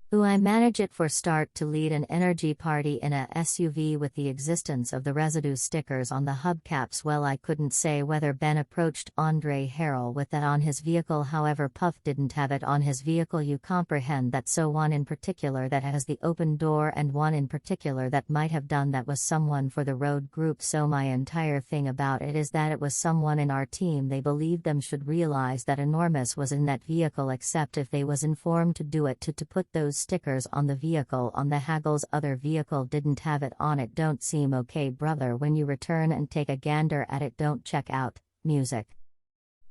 Who I manage it for start to lead an energy party in a SUV with the existence of the residue stickers on the hubcaps. Well, I couldn't say whether Ben approached Andre Harrell with that on his vehicle, however Puff didn't have it on his vehicle. You comprehend that, so one in particular that has the open door and one in particular that might have done that was someone for the road group. So my entire thing about it is that it was someone in our team. They believed them should realize that Enormous was in that vehicle, except if they was informed to do it to put those stickers on the vehicle. On the Haggle's other vehicle didn't have it on it. Don't seem okay, brother. When you return and take a gander at it, don't check out music.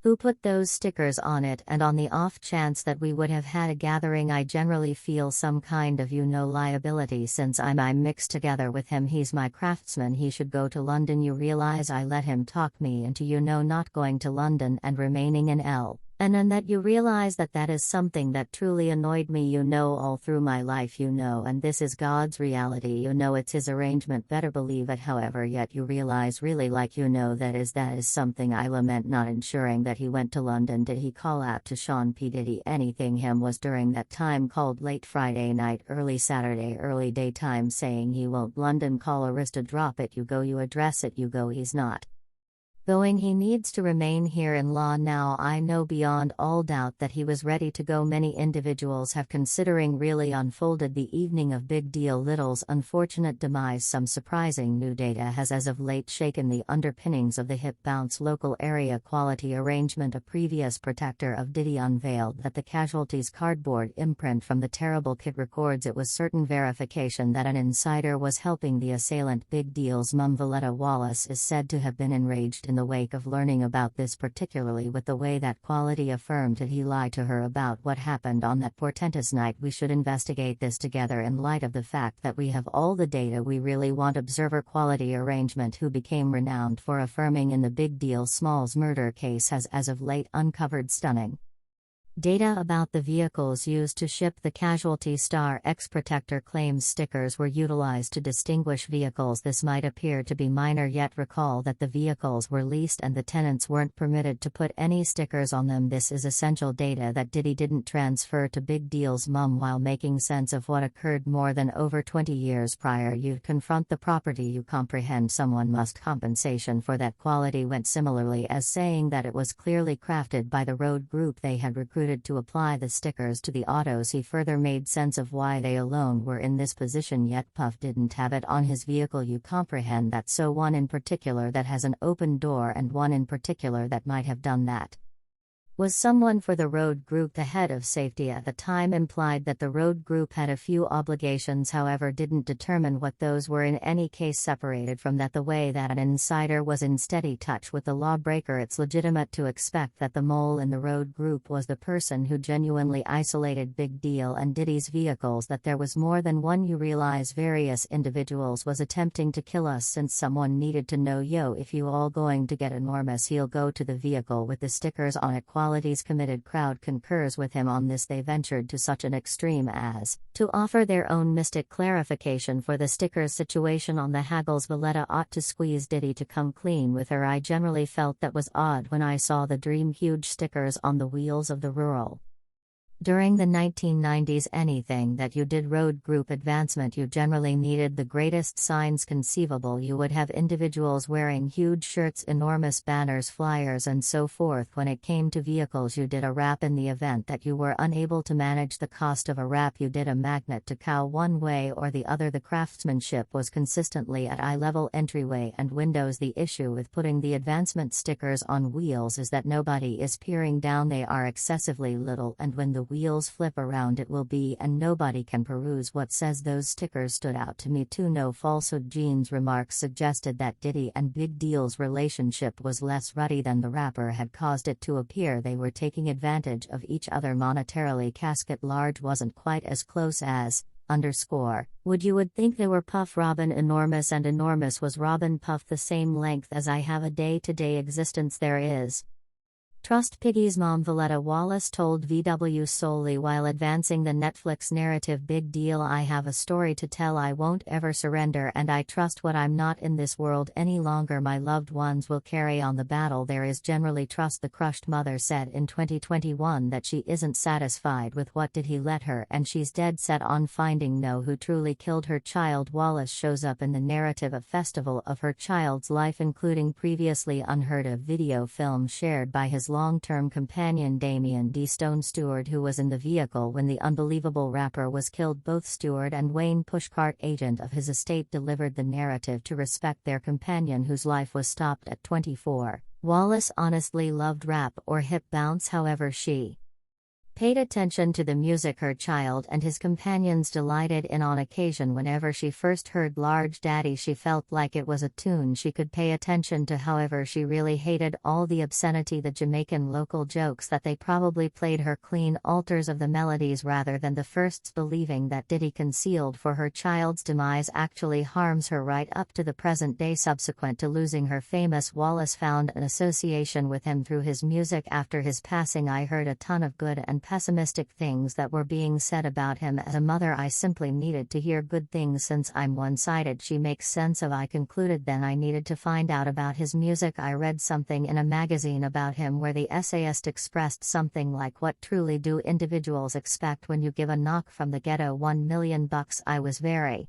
Who put those stickers on it? And on the off chance that we would have had a gathering, I generally feel some kind of liability since I'm mixed together with him. He's my craftsman. He should go to London. You realize I let him talk me into not going to London and remaining in L. And then that you realize that is something that truly annoyed me, all through my life, and this is God's reality, it's his arrangement, better believe it. However, yet you realize really that is something I lament, not ensuring that he went to London. Did he call out to Sean P. Diddy? Anything him was during that time called late Friday night, early Saturday, early daytime, saying he won't London. Call Arista, drop it, you go, you address it, you go. He's not going. He needs to remain here in law. Now I know beyond all doubt that he was ready to go. Many individuals have considering really unfolded the evening of Big Deal Little's unfortunate demise. Some surprising new data has as of late shaken the underpinnings of the hip bounce local area quality arrangement. A previous protector of Diddy unveiled that the casualty's cardboard imprint from the terrible kit records it was certain verification that an insider was helping the assailant. Big Deal's mum Valletta Wallace is said to have been enraged in the wake of learning about this, particularly with the way that quality affirmed that he lied to her about what happened on that portentous night. We should investigate this together in light of the fact that we have all the data we really want. Observer Quality Arrangement, who became renowned for affirming in the Big Deal Smalls murder case, has as of late uncovered stunning data about the vehicles used to ship the casualty. Star X Protector claims stickers were utilized to distinguish vehicles. This might appear to be minor, yet recall that the vehicles were leased and the tenants weren't permitted to put any stickers on them. This is essential data that Diddy didn't transfer to Big Deal's mum while making sense of what occurred more than over 20 years prior. You confront the property, you comprehend someone must compensation for that. Quality went similarly as saying that it was clearly crafted by the road group they had recruited to apply the stickers to the autos. He further made sense of why they alone were in this position, yet Puff didn't have it on his vehicle. You comprehend that, so one in particular that has an open door and one in particular that might have done that was someone for the road group. The head of safety at the time implied that the road group had a few obligations, however didn't determine what those were. In any case, separated from that the way that an insider was in steady touch with the lawbreaker, it's legitimate to expect that the mole in the road group was the person who genuinely isolated Big Deal and Diddy's vehicles. That there was more than one. You realize various individuals was attempting to kill us, since someone needed to know, if you all going to get Enormous, he'll go to the vehicle with the stickers on it. Quality's committed crowd concurs with him on this. They ventured to such an extreme as to offer their own mystic clarification for the stickers situation on the Haggles. Valletta ought to squeeze Diddy to come clean with her. I generally felt that was odd when I saw the dream huge stickers on the wheels of the rural. During the 1990s, anything that you did road group advancement, you generally needed the greatest signs conceivable. You would have individuals wearing huge shirts, enormous banners, flyers and so forth. When it came to vehicles, you did a wrap. In the event that you were unable to manage the cost of a wrap, you did a magnet to cow one way or the other. The craftsmanship was consistently at eye level. Entryway and windows. The issue with putting the advancement stickers on wheels is that nobody is peering down. They are excessively little, and when the wheels flip around it will be, and nobody can peruse what says. Those stickers stood out to me too. No falsehood. Gene's remarks suggested that Diddy and Big Deal's relationship was less ruddy than the rapper had caused it to appear. They were taking advantage of each other monetarily. Casket large wasn't quite as close as would think they were Puff Robin Enormous, and Enormous was Robin Puff, the same length as I have a day-to-day existence. There is Trust Piggy's mom Valletta Wallace told VW solely while advancing the Netflix narrative Big Deal. I have a story to tell, I won't ever surrender, and I trust what I'm not in this world any longer. My loved ones will carry on the battle there is generally trust. The crushed mother said in 2021 that she isn't satisfied with what did he let her and she's dead set on finding know who truly killed her child. Wallace shows up in the narrative a festival of her child's life, including previously unheard of video film shared by his long-term companion Damian D. Stone Stewart, who was in the vehicle when the unbelievable rapper was killed. Both Stewart and Wayne Pushcart, agent of his estate, delivered the narrative to respect their companion whose life was stopped at 24. Wallace honestly loved rap or hip bounce, however she paid attention to the music her child and his companions delighted in. On occasion, whenever she first heard Large Daddy, she felt like it was a tune she could pay attention to. However, she really hated all the obscenity, the Jamaican local jokes that they probably played her clean alters of the melodies rather than the firsts, believing that Diddy concealed for her child's demise actually harms her right up to the present day. Subsequent to losing her, famous Wallace found an association with him through his music. After his passing, I heard a ton of good and pessimistic things that were being said about him. As a mother, I simply needed to hear good things since I'm one-sided. She makes sense of. I concluded then I needed to find out about his music. I read something in a magazine about him where the essayist expressed something like, what truly do individuals expect when you give a knock from the ghetto $1 million? I was very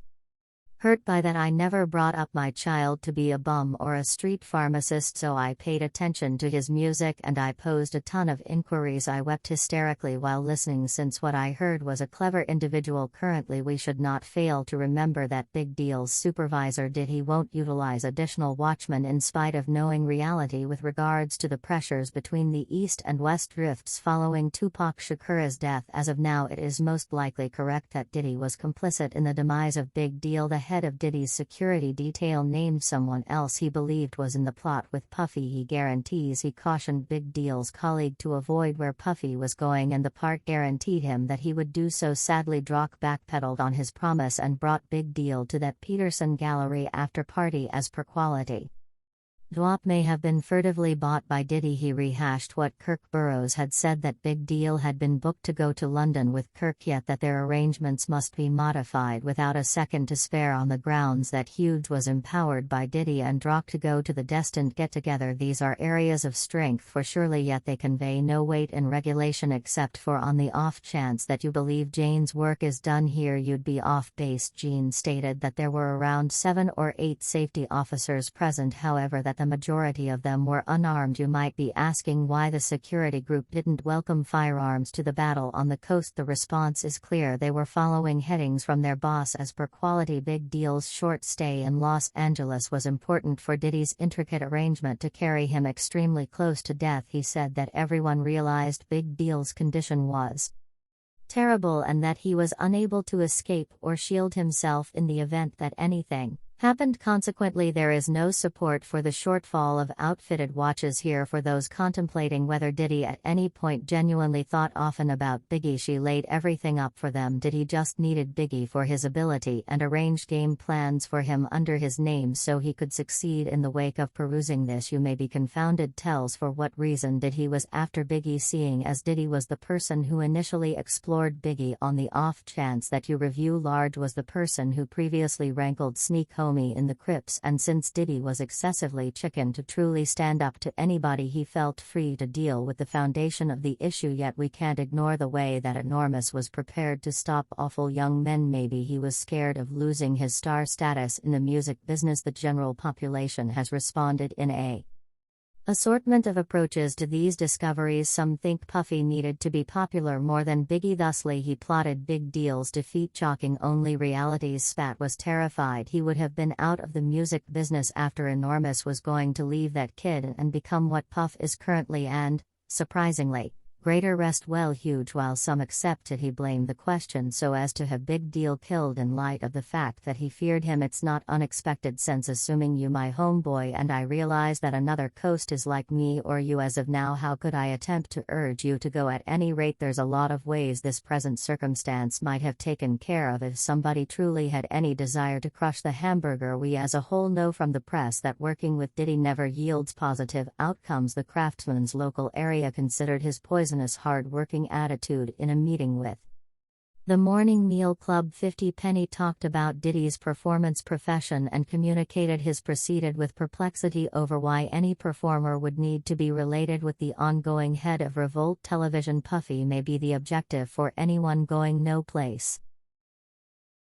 hurt by that. I never brought up my child to be a bum or a street pharmacist, so I paid attention to his music and I posed a ton of inquiries. I wept hysterically while listening since what I heard was a clever individual. Currently, we should not fail to remember that Big Deal's supervisor Diddy won't utilize additional watchmen in spite of knowing reality with regards to the pressures between the East and West drifts following Tupac Shakur's death. As of now, it is most likely correct that Diddy was complicit in the demise of Big Deal. The head of Diddy's security detail named someone else he believed was in the plot with Puffy. He guarantees he cautioned Big Deal's colleague to avoid where Puffy was going, and the part guaranteed him that he would do so. Sadly, Drock backpedaled on his promise and brought Big Deal to that Peterson Gallery after party. As per Quality, Dwop may have been furtively bought by Diddy. He rehashed what Kirk Burrows had said, that Big Deal had been booked to go to London with Kirk, yet that their arrangements must be modified without a second to spare on the grounds that Hughes was empowered by Diddy and Drock to go to the destined get-together. These are areas of strength for surely, yet they convey no weight in regulation except for on the off chance that you believe Jane's work is done here, you'd be off base. Gene stated that there were around 7 or 8 safety officers present, however that the majority of them were unarmed. You might be asking why the security group didn't welcome firearms to the battle on the coast. The response is clear: they were following headings from their boss. As per Quality, Big Deal's short stay in Los Angeles was important for Diddy's intricate arrangement to carry him extremely close to death. He said that everyone realized Big Deal's condition was terrible and that he was unable to escape or shield himself in the event that anything happened. Consequently, there is no support for the shortfall of outfitted watches here. For those contemplating whether Diddy at any point genuinely thought often about Biggie, she laid everything up for them. Diddy just needed Biggie for his ability and arranged game plans for him under his name so he could succeed. In the wake of perusing this, you may be confounded. Tells for what reason did he was after Biggie, seeing as Diddy was the person who initially explored Biggie. On the off chance that you review, Large was the person who previously rankled Sneak Homie in the Crips, and since Diddy was excessively chicken to truly stand up to anybody, he felt free to deal with the foundation of the issue. Yet we can't ignore the way that Enormous was prepared to stop awful young men. Maybe he was scared of losing his star status in the music business. The general population has responded in a assortment of approaches to these discoveries. Some think Puffy needed to be popular more than Biggie, thusly he plotted Big Deal's defeat. Shocking only realities. Spat was terrified he would have been out of the music business after Enormous was going to leave that kid and become what Puff is currently, and, surprisingly, greater rest well huge while some accepted he blamed the question so as to have big deal killed in light of the fact that he feared him. It's not unexpected since assuming you my homeboy and I realize that another coast is like me or you as of now. How could I attempt to urge you to go? At any rate, there's a lot of ways this present circumstance might have taken care of if somebody truly had any desire to crush the hamburger. We as a whole know from the press that working with Diddy never yields positive outcomes. The craftsman's local area considered his poisonous hard-working attitude in a meeting with the Morning Meal Club. 50 Penny talked about Diddy's performance profession and communicated his proceeded with perplexity over why any performer would need to be related with the ongoing head of Revolt Television. Puffy may be the objective for anyone going no place.